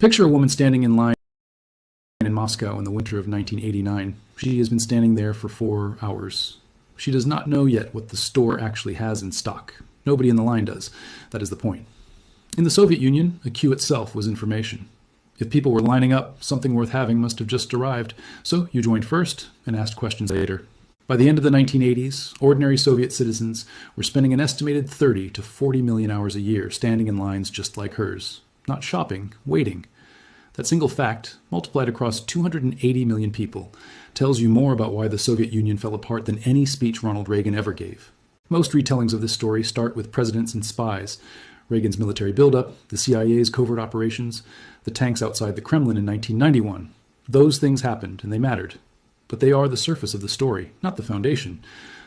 Picture a woman standing in line in Moscow in the winter of 1989. She has been standing there for 4 hours. She does not know yet what the store actually has in stock. Nobody in the line does. That is the point. In the Soviet Union, a queue itself was information. If people were lining up, something worth having must have just arrived, so you joined first and asked questions later. By the end of the 1980s, ordinary Soviet citizens were spending an estimated 30 to 40 million hours a year standing in lines just like hers. Not shopping, waiting. That single fact, multiplied across 280 million people, tells you more about why the Soviet Union fell apart than any speech Ronald Reagan ever gave. Most retellings of this story start with presidents and spies. Reagan's military buildup, the CIA's covert operations, the tanks outside the Kremlin in 1991. Those things happened, and they mattered. But they are the surface of the story, not the foundation.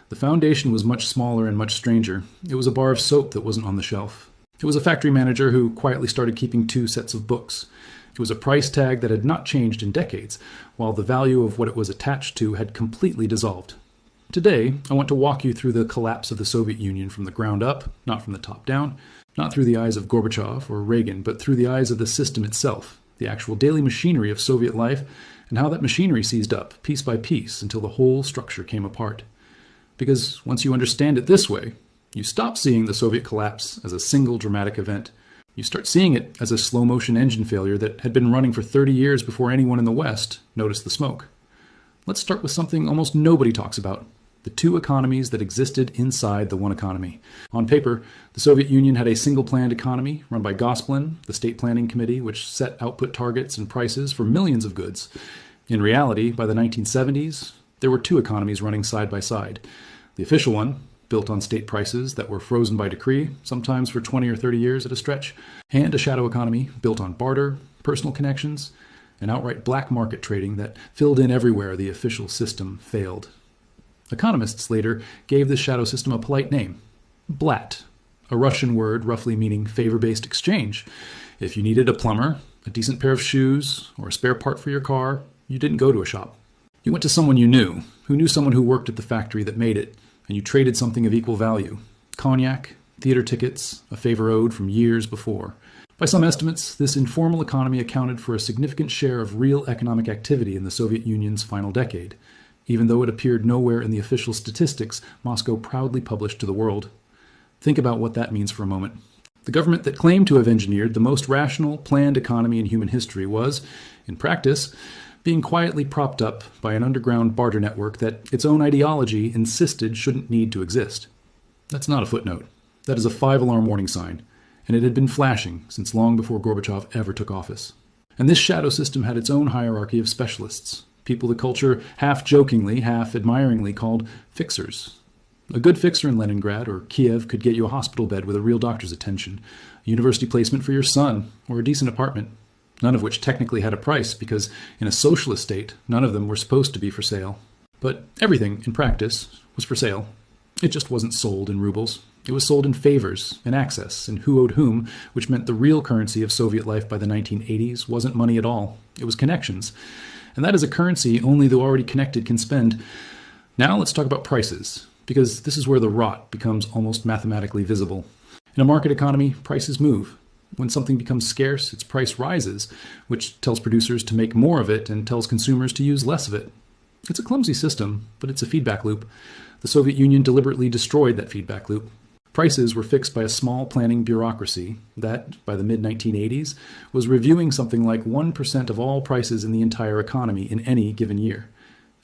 The foundation was much smaller and much stranger. It was a bar of soap that wasn't on the shelf. It was a factory manager who quietly started keeping 2 sets of books. It was a price tag that had not changed in decades, while the value of what it was attached to had completely dissolved. Today, I want to walk you through the collapse of the Soviet Union from the ground up, not from the top down, not through the eyes of Gorbachev or Reagan, but through the eyes of the system itself, the actual daily machinery of Soviet life, and how that machinery seized up, piece by piece, until the whole structure came apart. Because once you understand it this way, you stop seeing the Soviet collapse as a single dramatic event. You start seeing it as a slow-motion engine failure that had been running for 30 years before anyone in the West noticed the smoke. Let's start with something almost nobody talks about: the 2 economies that existed inside the one economy. On paper, the Soviet Union had a single-planned economy run by Gosplan, the state planning committee, which set output targets and prices for millions of goods. In reality, by the 1970s, there were 2 economies running side by side. The official one, built on state prices that were frozen by decree, sometimes for 20 or 30 years at a stretch, and a shadow economy built on barter, personal connections, and outright black market trading that filled in everywhere the official system failed. Economists later gave this shadow system a polite name: blat, a Russian word roughly meaning favor-based exchange. If you needed a plumber, a decent pair of shoes, or a spare part for your car, you didn't go to a shop. You went to someone you knew, who knew someone who worked at the factory that made it, and you traded something of equal value: cognac, theater tickets, a favor owed from years before. By some estimates, this informal economy accounted for a significant share of real economic activity in the Soviet Union's final decade, even though it appeared nowhere in the official statistics Moscow proudly published to the world. Think about what that means for a moment. The government that claimed to have engineered the most rational, planned economy in human history was, in practice, being quietly propped up by an underground barter network that its own ideology insisted shouldn't need to exist. That's not a footnote. That is a 5-alarm warning sign, and it had been flashing since long before Gorbachev ever took office. And this shadow system had its own hierarchy of specialists, people the culture half-jokingly, half-admiringly called fixers. A good fixer in Leningrad or Kiev could get you a hospital bed with a real doctor's attention, a university placement for your son, or a decent apartment, none of which technically had a price because in a socialist state, none of them were supposed to be for sale. But everything, in practice, was for sale. It just wasn't sold in rubles. It was sold in favors, in access, and who owed whom, which meant the real currency of Soviet life by the 1980s wasn't money at all. It was connections. And that is a currency only the already connected can spend. Now let's talk about prices, because this is where the rot becomes almost mathematically visible. In a market economy, prices move. When something becomes scarce, its price rises, which tells producers to make more of it and tells consumers to use less of it. It's a clumsy system, but it's a feedback loop. The Soviet Union deliberately destroyed that feedback loop. Prices were fixed by a small planning bureaucracy that, by the mid-1980s, was reviewing something like 1% of all prices in the entire economy in any given year.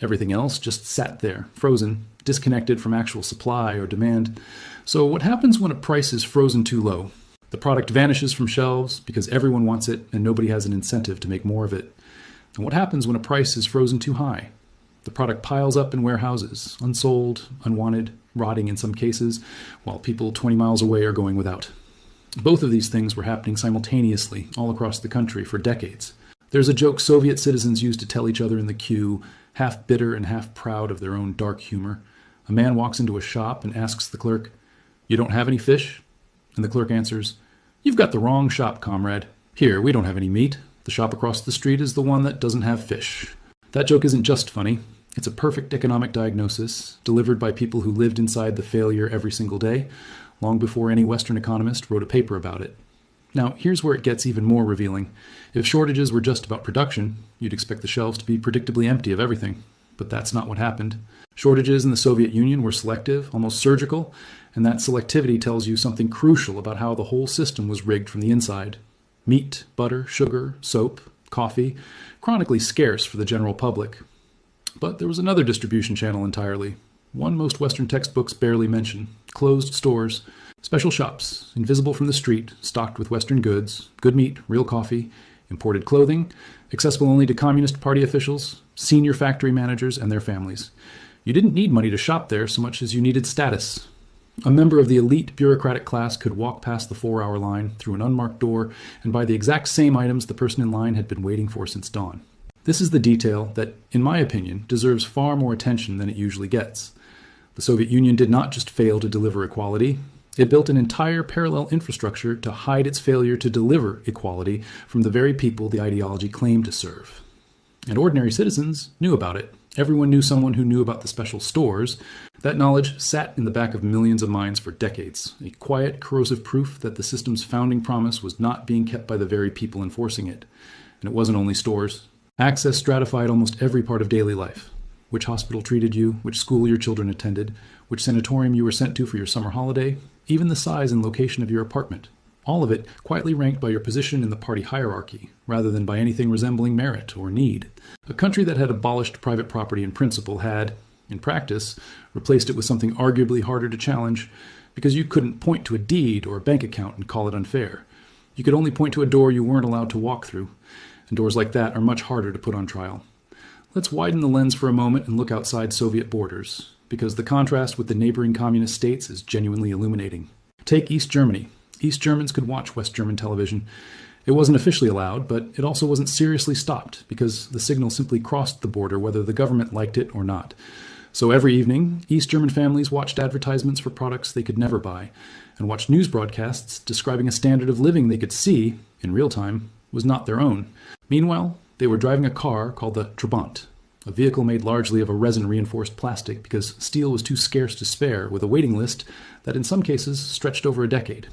Everything else just sat there, frozen, disconnected from actual supply or demand. So what happens when a price is frozen too low? The product vanishes from shelves because everyone wants it and nobody has an incentive to make more of it. And what happens when a price is frozen too high? The product piles up in warehouses, unsold, unwanted, rotting in some cases, while people 20 miles away are going without. Both of these things were happening simultaneously all across the country for decades. There's a joke Soviet citizens used to tell each other in the queue, half bitter and half proud of their own dark humor. A man walks into a shop and asks the clerk, "You don't have any fish?" And the clerk answers, "You've got the wrong shop, comrade. Here, we don't have any meat. The shop across the street is the one that doesn't have fish." That joke isn't just funny. It's a perfect economic diagnosis, delivered by people who lived inside the failure every single day, long before any Western economist wrote a paper about it. Now, here's where it gets even more revealing. If shortages were just about production, you'd expect the shelves to be predictably empty of everything. But that's not what happened. Shortages in the Soviet Union were selective, almost surgical, and that selectivity tells you something crucial about how the whole system was rigged from the inside. Meat, butter, sugar, soap, coffee, chronically scarce for the general public. But there was another distribution channel entirely, one most Western textbooks barely mention: closed stores, special shops, invisible from the street, stocked with Western goods, good meat, real coffee, imported clothing, accessible only to Communist Party officials, senior factory managers, and their families. You didn't need money to shop there so much as you needed status. A member of the elite bureaucratic class could walk past the 4-hour line through an unmarked door and buy the exact same items the person in line had been waiting for since dawn. This is the detail that, in my opinion, deserves far more attention than it usually gets. The Soviet Union did not just fail to deliver equality. It built an entire parallel infrastructure to hide its failure to deliver equality from the very people the ideology claimed to serve. And ordinary citizens knew about it. Everyone knew someone who knew about the special stores. That knowledge sat in the back of millions of minds for decades, a quiet, corrosive proof that the system's founding promise was not being kept by the very people enforcing it. And it wasn't only stores. Access stratified almost every part of daily life. Which hospital treated you, which school your children attended, which sanatorium you were sent to for your summer holiday, even the size and location of your apartment. All of it quietly ranked by your position in the party hierarchy, rather than by anything resembling merit or need. A country that had abolished private property in principle had, in practice, replaced it with something arguably harder to challenge, because you couldn't point to a deed or a bank account and call it unfair. You could only point to a door you weren't allowed to walk through, and doors like that are much harder to put on trial. Let's widen the lens for a moment and look outside Soviet borders, because the contrast with the neighboring communist states is genuinely illuminating. Take East Germany. East Germans could watch West German television. It wasn't officially allowed, but it also wasn't seriously stopped, because the signal simply crossed the border whether the government liked it or not. So every evening, East German families watched advertisements for products they could never buy, and watched news broadcasts describing a standard of living they could see, in real time, was not their own. Meanwhile, they were driving a car called the Trabant, a vehicle made largely of a resin-reinforced plastic because steel was too scarce to spare, with a waiting list that in some cases stretched over a decade.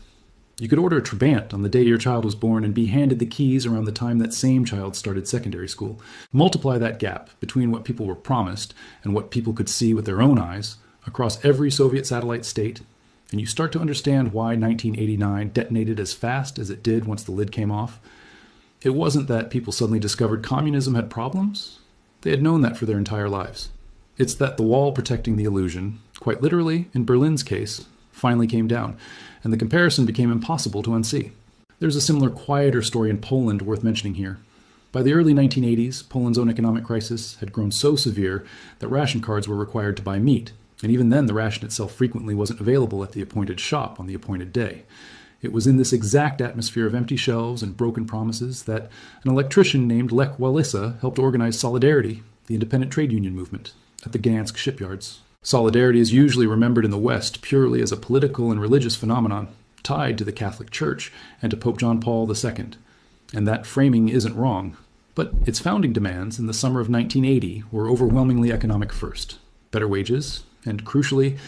You could order a Trabant on the day your child was born and be handed the keys around the time that same child started secondary school. Multiply that gap between what people were promised and what people could see with their own eyes across every Soviet satellite state, and you start to understand why 1989 detonated as fast as it did once the lid came off. It wasn't that people suddenly discovered communism had problems. They had known that for their entire lives. It's that the wall protecting the illusion, quite literally in Berlin's case, finally came down, and the comparison became impossible to unsee. There's a similar, quieter story in Poland worth mentioning here. By the early 1980s, Poland's own economic crisis had grown so severe that ration cards were required to buy meat, and even then the ration itself frequently wasn't available at the appointed shop on the appointed day. It was in this exact atmosphere of empty shelves and broken promises that an electrician named Lech Walesa helped organize Solidarity, the independent trade union movement, at the Gdansk shipyards. Solidarity is usually remembered in the West purely as a political and religious phenomenon, tied to the Catholic Church and to Pope John Paul II. And that framing isn't wrong. But its founding demands in the summer of 1980 were overwhelmingly economic first. Better wages, and crucially,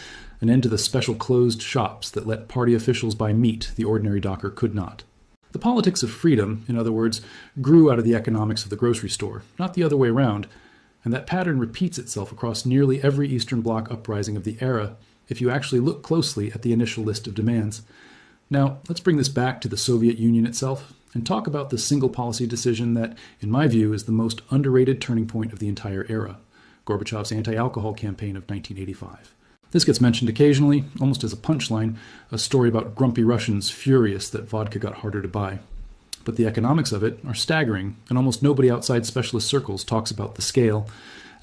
an end to the special closed shops that let party officials buy meat the ordinary docker could not. The politics of freedom, in other words, grew out of the economics of the grocery store, not the other way around, and that pattern repeats itself across nearly every Eastern Bloc uprising of the era if you actually look closely at the initial list of demands. Now, let's bring this back to the Soviet Union itself and talk about the single policy decision that, in my view, is the most underrated turning point of the entire era, Gorbachev's anti-alcohol campaign of 1985. This gets mentioned occasionally, almost as a punchline, a story about grumpy Russians furious that vodka got harder to buy. But the economics of it are staggering, and almost nobody outside specialist circles talks about the scale.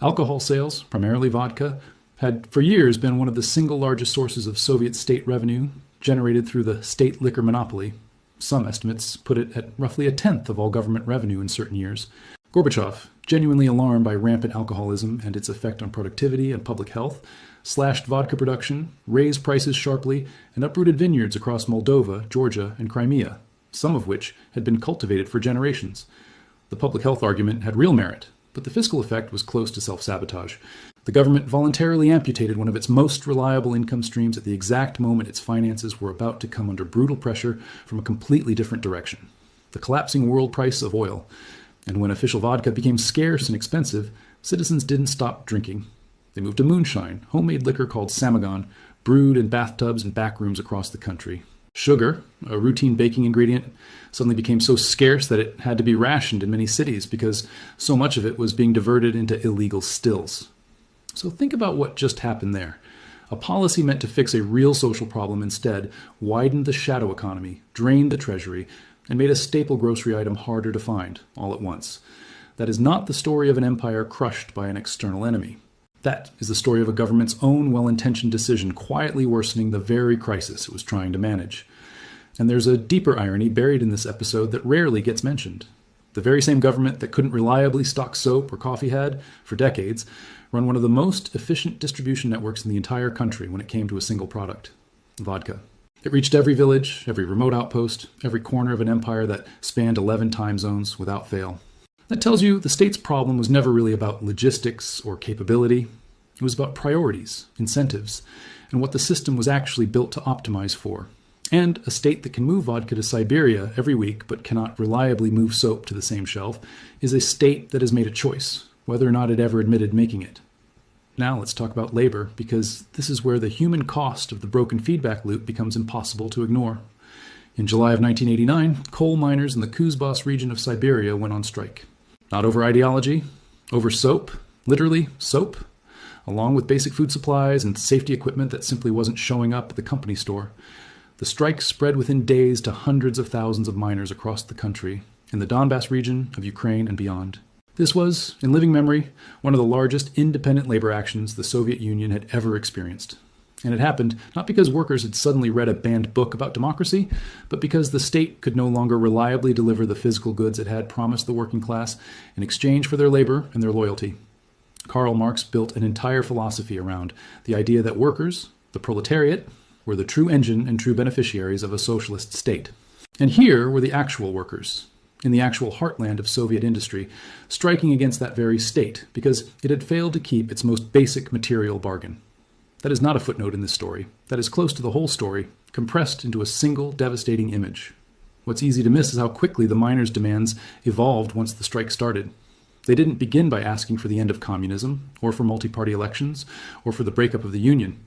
Alcohol sales, primarily vodka, had for years been one of the single largest sources of Soviet state revenue generated through the state liquor monopoly. Some estimates put it at roughly a tenth of all government revenue in certain years. Gorbachev, genuinely alarmed by rampant alcoholism and its effect on productivity and public health, slashed vodka production, raised prices sharply, and uprooted vineyards across Moldova, Georgia, and Crimea, some of which had been cultivated for generations. The public health argument had real merit, but the fiscal effect was close to self-sabotage. The The government voluntarily amputated one of its most reliable income streams at the exact moment its finances were about to come under brutal pressure from a completely different direction: the collapsing world price of oil. And when official vodka became scarce and expensive, citizens didn't stop drinking. They moved to moonshine, homemade liquor called samagon, brewed in bathtubs and back rooms across the country. Sugar, a routine baking ingredient, suddenly became so scarce that it had to be rationed in many cities because so much of it was being diverted into illegal stills. So think about what just happened there. A policy meant to fix a real social problem instead widened the shadow economy, drained the treasury, and made a staple grocery item harder to find all at once. That is not the story of an empire crushed by an external enemy. That is the story of a government's own well-intentioned decision quietly worsening the very crisis it was trying to manage. And there's a deeper irony buried in this episode that rarely gets mentioned. The very same government that couldn't reliably stock soap or coffee had, for decades, run one of the most efficient distribution networks in the entire country when it came to a single product: vodka. It reached every village, every remote outpost, every corner of an empire that spanned 11 time zones without fail. That tells you the state's problem was never really about logistics or capability. It was about priorities, incentives, and what the system was actually built to optimize for. And a state that can move vodka to Siberia every week but cannot reliably move soap to the same shelf is a state that has made a choice, whether or not it ever admitted making it. Now let's talk about labor, because this is where the human cost of the broken feedback loop becomes impossible to ignore. In July of 1989, coal miners in the Kuzbas region of Siberia went on strike. Not over ideology, over soap, literally soap, along with basic food supplies and safety equipment that simply wasn't showing up at the company store. The strike spread within days to hundreds of thousands of miners across the country, in the Donbass region of Ukraine and beyond. This was, in living memory, one of the largest independent labor actions the Soviet Union had ever experienced. And it happened not because workers had suddenly read a banned book about democracy, but because the state could no longer reliably deliver the physical goods it had promised the working class in exchange for their labor and their loyalty. Karl Marx built an entire philosophy around the idea that workers, the proletariat, were the true engine and true beneficiaries of a socialist state. And here were the actual workers, in the actual heartland of Soviet industry, striking against that very state because it had failed to keep its most basic material bargain. That is not a footnote in this story. That is close to the whole story, compressed into a single devastating image. What's easy to miss is how quickly the miners' demands evolved once the strike started. They didn't begin by asking for the end of communism, or for multi-party elections, or for the breakup of the Union.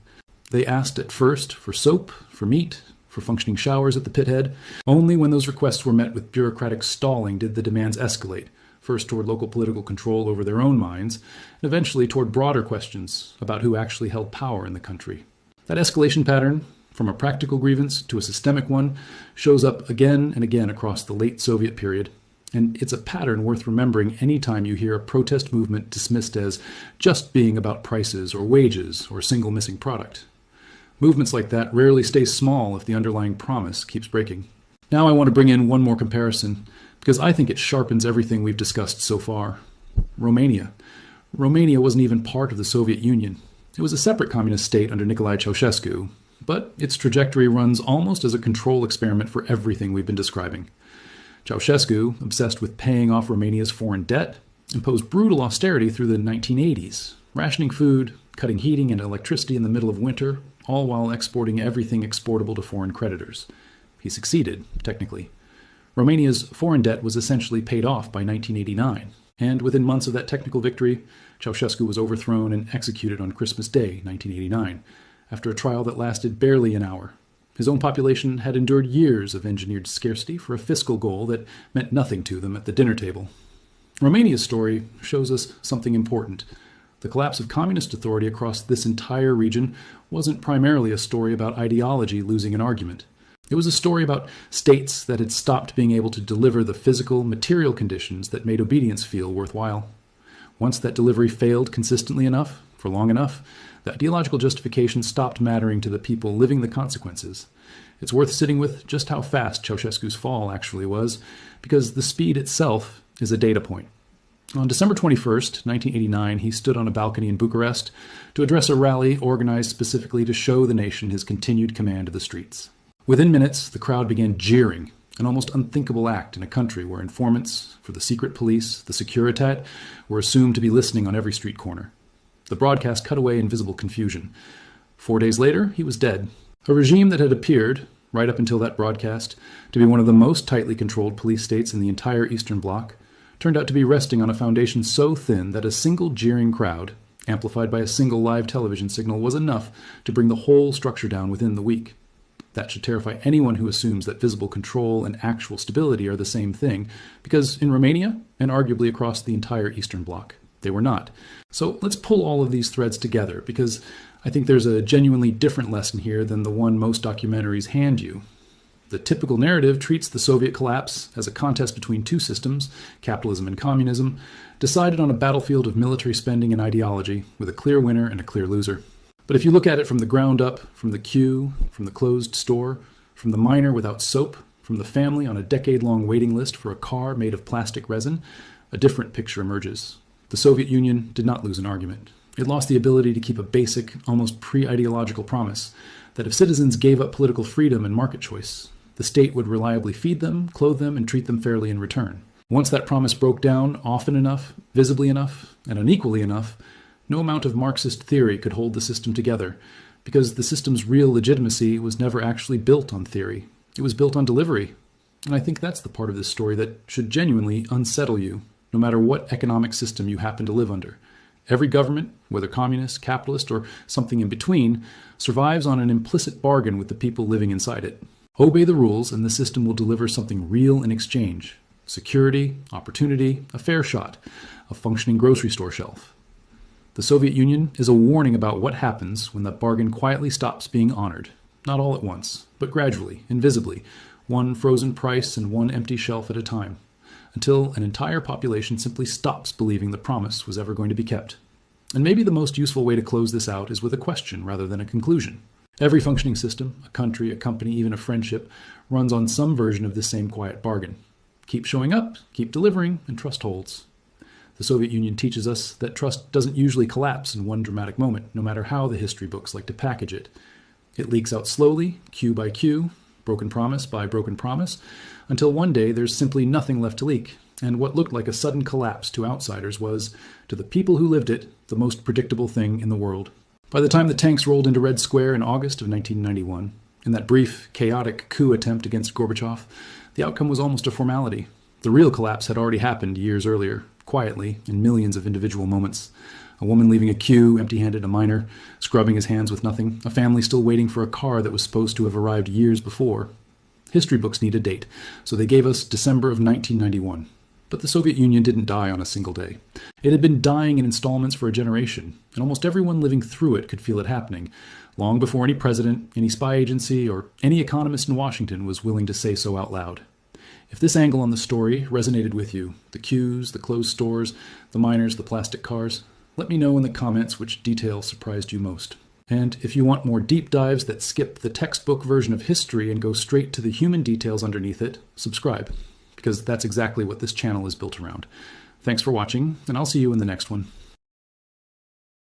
They asked at first for soap, for meat, for functioning showers at the pithead. Only when those requests were met with bureaucratic stalling did the demands escalate, first toward local political control over their own minds, and eventually toward broader questions about who actually held power in the country. That escalation pattern, from a practical grievance to a systemic one, shows up again and again across the late Soviet period, and it's a pattern worth remembering any time you hear a protest movement dismissed as just being about prices or wages or a single missing product. Movements like that rarely stay small if the underlying promise keeps breaking. Now I want to bring in one more comparison, because I think it sharpens everything we've discussed so far. Romania. Romania wasn't even part of the Soviet Union. It was a separate communist state under Nicolae Ceausescu, but its trajectory runs almost as a control experiment for everything we've been describing. Ceausescu, obsessed with paying off Romania's foreign debt, imposed brutal austerity through the 1980s, rationing food, cutting heating and electricity in the middle of winter, all while exporting everything exportable to foreign creditors. He succeeded, technically. Romania's foreign debt was essentially paid off by 1989, and within months of that technical victory, Ceausescu was overthrown and executed on Christmas Day, 1989, after a trial that lasted barely an hour. His own population had endured years of engineered scarcity for a fiscal goal that meant nothing to them at the dinner table. Romania's story shows us something important. The collapse of communist authority across this entire region wasn't primarily a story about ideology losing an argument. It was a story about states that had stopped being able to deliver the physical, material conditions that made obedience feel worthwhile. Once that delivery failed consistently enough, for long enough, the ideological justification stopped mattering to the people living the consequences. It's worth sitting with just how fast Ceausescu's fall actually was, because the speed itself is a data point. On December 21st, 1989, he stood on a balcony in Bucharest to address a rally organized specifically to show the nation his continued command of the streets. Within minutes, the crowd began jeering, an almost unthinkable act in a country where informants for the secret police, the Securitate, were assumed to be listening on every street corner. The broadcast cut away in visible confusion. 4 days later, he was dead. A regime that had appeared, right up until that broadcast, to be one of the most tightly controlled police states in the entire Eastern Bloc, turned out to be resting on a foundation so thin that a single jeering crowd, amplified by a single live television signal, was enough to bring the whole structure down within the week. That should terrify anyone who assumes that visible control and actual stability are the same thing, because in Romania, and arguably across the entire Eastern Bloc, they were not. So let's pull all of these threads together, because I think there's a genuinely different lesson here than the one most documentaries hand you. The typical narrative treats the Soviet collapse as a contest between two systems, capitalism and communism, decided on a battlefield of military spending and ideology, with a clear winner and a clear loser. But if you look at it from the ground up, from the queue, from the closed store, from the miner without soap, from the family on a decade-long waiting list for a car made of plastic resin, a different picture emerges. The Soviet Union did not lose an argument. It lost the ability to keep a basic, almost pre-ideological promise that if citizens gave up political freedom and market choice, the state would reliably feed them, clothe them, and treat them fairly in return. Once that promise broke down often enough, visibly enough, and unequally enough, no amount of Marxist theory could hold the system together, because the system's real legitimacy was never actually built on theory. It was built on delivery. And I think that's the part of this story that should genuinely unsettle you, no matter what economic system you happen to live under. Every government, whether communist, capitalist, or something in between, survives on an implicit bargain with the people living inside it. Obey the rules, and the system will deliver something real in exchange. Security, opportunity, a fair shot, a functioning grocery store shelf. The Soviet Union is a warning about what happens when that bargain quietly stops being honored. Not all at once, but gradually, invisibly, one frozen price and one empty shelf at a time, until an entire population simply stops believing the promise was ever going to be kept. And maybe the most useful way to close this out is with a question rather than a conclusion. Every functioning system, a country, a company, even a friendship, runs on some version of this same quiet bargain. Keep showing up, keep delivering, and trust holds. The Soviet Union teaches us that trust doesn't usually collapse in one dramatic moment, no matter how the history books like to package it. It leaks out slowly, cue by cue, broken promise by broken promise, until one day there's simply nothing left to leak, and what looked like a sudden collapse to outsiders was, to the people who lived it, the most predictable thing in the world. By the time the tanks rolled into Red Square in August of 1991, in that brief, chaotic coup attempt against Gorbachev, the outcome was almost a formality. The real collapse had already happened years earlier, quietly, in millions of individual moments. A woman leaving a queue, empty-handed, a miner, scrubbing his hands with nothing, a family still waiting for a car that was supposed to have arrived years before. History books need a date, so they gave us December of 1991. But the Soviet Union didn't die on a single day. It had been dying in installments for a generation, and almost everyone living through it could feel it happening, long before any president, any spy agency, or any economist in Washington was willing to say so out loud. If this angle on the story resonated with you, the queues, the closed stores, the miners, the plastic cars, let me know in the comments which detail surprised you most. And if you want more deep dives that skip the textbook version of history and go straight to the human details underneath it, subscribe, because that's exactly what this channel is built around. Thanks for watching, and I'll see you in the next one.